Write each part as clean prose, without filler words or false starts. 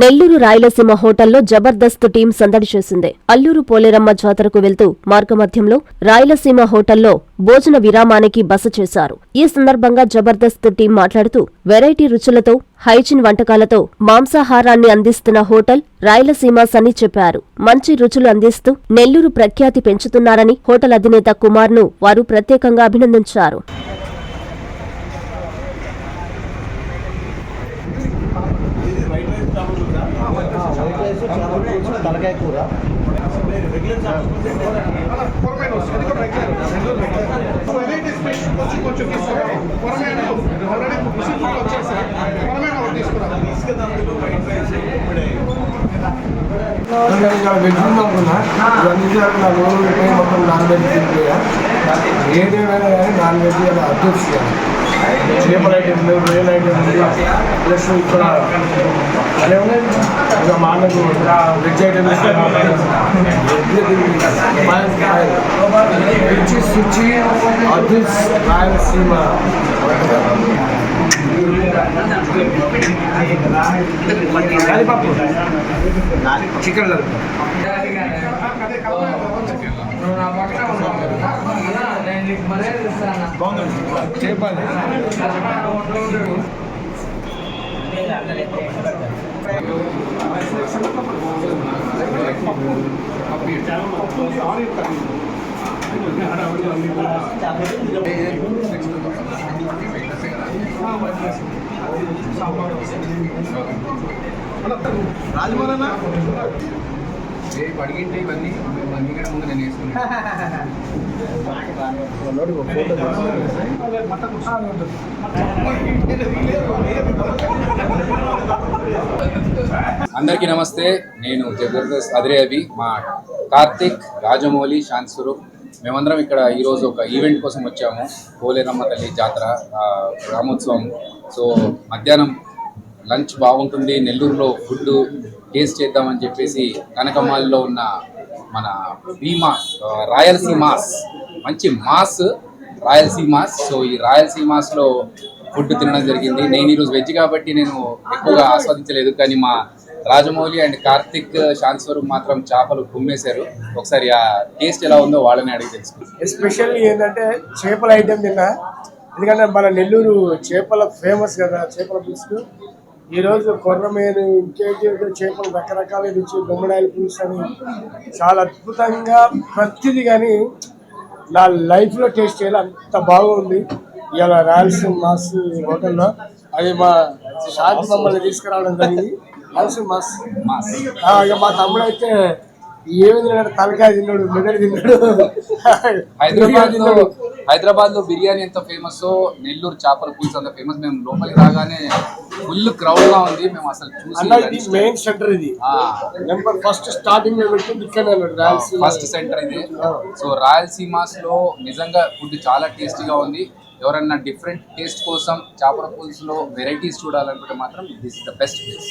నెల్లూరు రాయలసీమ హోటల్లో జబర్దస్త్ టీం సందడి చేసింది. అల్లూరు పోలేరమ్మ జాతరకు వెళ్తూ మార్గమధ్యంలో రాయలసీమ హోటల్లో భోజన విరామానికి బస చేశారు. ఈ సందర్భంగా జబర్దస్త్ టీం మాట్లాడుతూ వెరైటీ రుచులతో, హైజీన్ వంటకాలతో మాంసాహారాన్ని అందిస్తున్న హోటల్ రాయలసీమాస్ అని చెప్పారు. మంచి రుచులు అందిస్తూ నెల్లూరు ప్రఖ్యాతి పెంచుతున్నారని హోటల్ అధినేత కుమార్ను వారు ప్రత్యేకంగా అభినందించారు. తలకాయ కూర మొత్తం నాన్ వెజ్ ఏదేమైనా కానీ నాన్ వెజ్ అదృష్టం చేపల ఐటెంలు రొయ్యల ఐటెంలు ప్లస్ ఇక్కడ అదే ఉన్నాయి. ఇక మా అన్నకు వెజ్ ఐటెమ్స్ రుచి శుచి అదృష్ రాయలసీమ లాలిపప్పు చికెన్ చేపాలి రాజమౌళి అడిగింటే ఇవన్నీ ముందు నేను వేసుకున్నాను. అందరికీ నమస్తే. నేను జబర్దస్త్ అదిరే అభి, మా కార్తిక్, రాజమౌళి, శాంత్ స్వరూప్ మేమందరం ఇక్కడ ఈరోజు ఒక ఈవెంట్ కోసం వచ్చాము. పోలేరమ్మ తల్లి జాతర గ్రామోత్సవం. సో మధ్యాహ్నం లంచ్ బాగుంటుంది, నెల్లూరులో ఫుడ్ టేస్ట్ చేద్దామని చెప్పేసి కనకమాలిలో ఉన్న మన భీమాస్ రాయలసీమాస్, మంచి మాస్ రాయలసీమాస్. సో ఈ రాయలసీమాస్లో ఫుడ్ తినడం జరిగింది. నేను ఈరోజు వెజ్ కాబట్టి నేను ఎక్కువగా ఆస్వాదించలేదు, కానీ మా రాజమౌళి అండ్ కార్తిక్, శాంత్ స్వరూప్ మాత్రం చేపలు కుమ్మేశారు. ఒకసారి ఆ టేస్ట్ ఎలా ఉందో వాళ్ళని అడిగి తెలుసుకుంటాం. ఎస్పెషల్లీ ఏంటంటే చేపల ఐటెం తిన్నా, ఎందుకంటే మన నెల్లూరు చేపల ఫేమస్ కదా, చేపల పులుసు. ఈరోజు కొర్రమేను, ఇంకేంటి చేపలు రకరకాల రుచి, గుమ్మడాయిల పులుసు అని చాలా అద్భుతంగా ప్రతిదీ కానీ నా లైఫ్లో టేస్ట్ చేయాలి, అంత బాగుంది. ఇలా రాయలసీమ మాస్ హోటల్లో అది మా షాప్ మమ్మల్ని తీసుకురావడం జరిగింది. రాయలసీమ మాస్ ఇక మా తమ్ముడు అయితే ఏమి తిన్నాడు, తలకాయ తిన్నాడు, మెదడు తిన్నాడు. హైదరాబాద్ లో బిర్యానీ ఎంత ఫేమస్, నెల్లూరు చేపల పులుసు అంత ఫేమస్. మేము లోపలికి రాగానే ఫుల్ క్రౌడ్ గా ఉంది. మేము అసలు చూసి మెయిన్ సెంటర్ ఇది, నెంబర్ ఫస్ట్ స్టార్టింగ్ లో పెట్టింది ఇక్కడ ఫస్ట్ సెంటర్ ఇది. సో రాయలసీమాస్ లో నిజంగా ఫుడ్ చాలా టేస్టీగా ఉంది. ఎవరన్నా డిఫరెంట్ టేస్ట్ కోసం చేపల పులుసులో వెరైటీస్ చూడాలనుకుంటే మాత్రం this is the best place.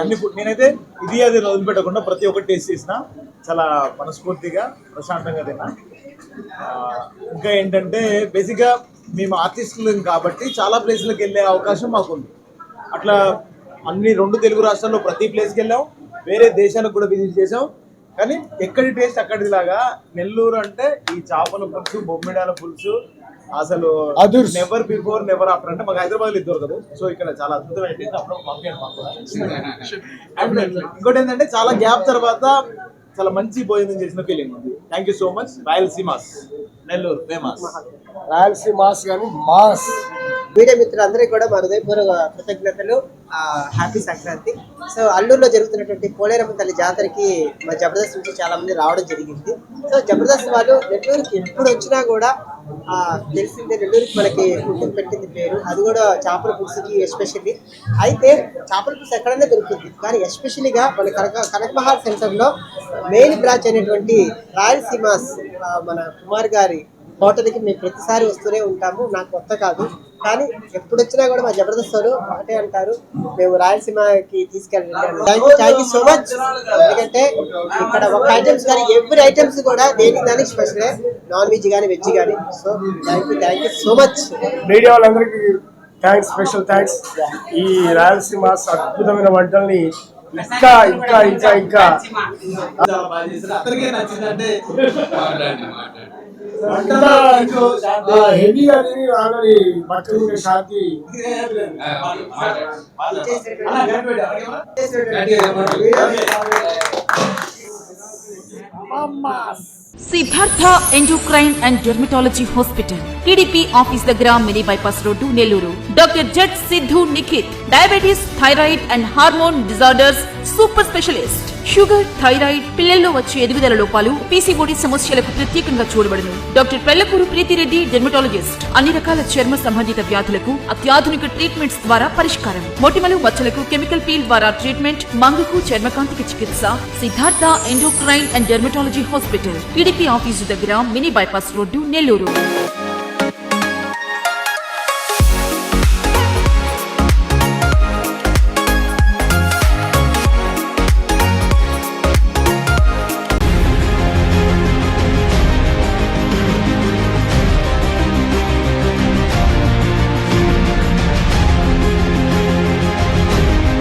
అన్ని ఫుడ్ నేనైతే ఇది అది వదిలిపెట్టకుండా ప్రతి ఒక్కటి టేస్ట్ చేసిన, చాలా మనస్ఫూర్తిగా ప్రశాంతంగా తిన్నా. ఇంకా ఏంటంటే బేసిక్గా మేము ఆర్టిస్టులు కాబట్టి చాలా ప్లేస్లకు వెళ్ళే అవకాశం మాకుంది. అట్లా అన్ని 2 తెలుగు రాష్ట్రాల్లో ప్రతి ప్లేస్కి వెళ్ళాం, వేరే దేశాలకు కూడా విజిట్ చేసాం. కానీ ఎక్కడి టేస్ట్ అక్కడిలాగా నెల్లూరు అంటే ఈ చేపల పులుసు, బొమ్మిడాల పులుసు అసలు నెవర్ బిఫోర్ నెవర్ ఆఫ్టర్. అంటే మాకు హైదరాబాద్ లో దొరకదు. సో ఇక్కడ చాలా అద్భుతమైన టేస్ట్. అప్పుడు పంపించండి మాకు. ఇంకోటి ఏంటంటే చాలా గ్యాప్ తర్వాత చాలా మంచి భోజనం చేసిన ఫీలింగ్ ఉంది. Thank you so much. రాయలసీమాస్, నెల్లూరు ఫేమస్. రాయలసీమాస్ కానీ మాస్. మీడియా మిత్రులందరికీ కూడా మా హృదయపూర్వక కృతజ్ఞతలు. హ్యాపీ సంక్రాంతి. సో అల్లూరులో జరుగుతున్నటువంటి పోలేరమ్మ తల్లి జాతరకి మా జబర్దస్త్ నుంచి చాలా మంది రావడం జరిగింది. సో జబర్దస్త్ వాళ్ళు నెల్లూరుకి ఎప్పుడు వచ్చినా కూడా తెలిసిందే, నెల్లూరుకి మనకి ఫుడ్ పెట్టింది పేరు, అది కూడా చేపల పులుసుకి ఎస్పెషల్లీ. అయితే చేపల పులుసు ఎక్కడైనా దొరుకుతుంది, కానీ ఎస్పెషల్లీగా మన కనకమహాల్ సెంటర్లో మెయిన్ బ్రాంచ్ అయినటువంటి రాయలసీమాస్ మన కుమార్ గారి హోటల్కి మేము ప్రతిసారి వస్తూనే ఉంటాము. నాకు కొత్త కాదు, కానీ ఎప్పుడు వచ్చినా కూడా మా జబర్దస్త్ వాళ్ళు ఒకటే అంటారు, మేము రాయలసీమకి తీసుకెళ్ళాలి. Thank you so much. ఎందుకంటే ఇక్కడ ఒక ఐటమ్స్ కానీ ఎవ్రీ ఐటమ్స్ కూడా దేనికి దానికి స్పెషల్, నాన్ వెజ్ కానీ వెజ్ కానీ. So thank you so much. Media వాళ్ళందరికీ థ్యాంక్స్, స్పెషల్ థ్యాంక్స్. ఈ రాయలసీమ అద్భుతమైన వంటల్ని ఇంకా ఇంకా ఇంకా ఇంకా చాలా బాగా చేశారు. అందరికీ నచ్చిందంటే హెవీ అని ఆల్రెడీ పక్కన Shanti Siddhartha endocrine and dermatology hospital, TDP office దగ్గర, mini bypass road, Nellore. Doctor Z Siddhu Nikhith, diabetes, thyroid and hormone disorders super specialist. Sugar, thyroid, పిల్లల్లో వచ్చే ఎదుగుదల లోపాలు, పీసీఓడి సమస్యలకు ప్రత్యేకంగా చూడబడును. Doctor Pellakuru Preethi Reddy, dermatologist. అన్ని రకాల చర్మ సంబంధిత వ్యాధులకు అత్యాధునిక ట్రీట్మెంట్స్ ద్వారా పరిష్కారం. మొటిమలు, మచ్చలకు కెమికల్ పీల్ ద్వారా ట్రీట్మెంట్, మంగుకు, చర్మకాంతికి చికిత్స. Siddhartha endocrine and dermatology hospital, TDP office దగ్గర, మినీ బైపాస్ రోడ్డు, నెల్లూరు.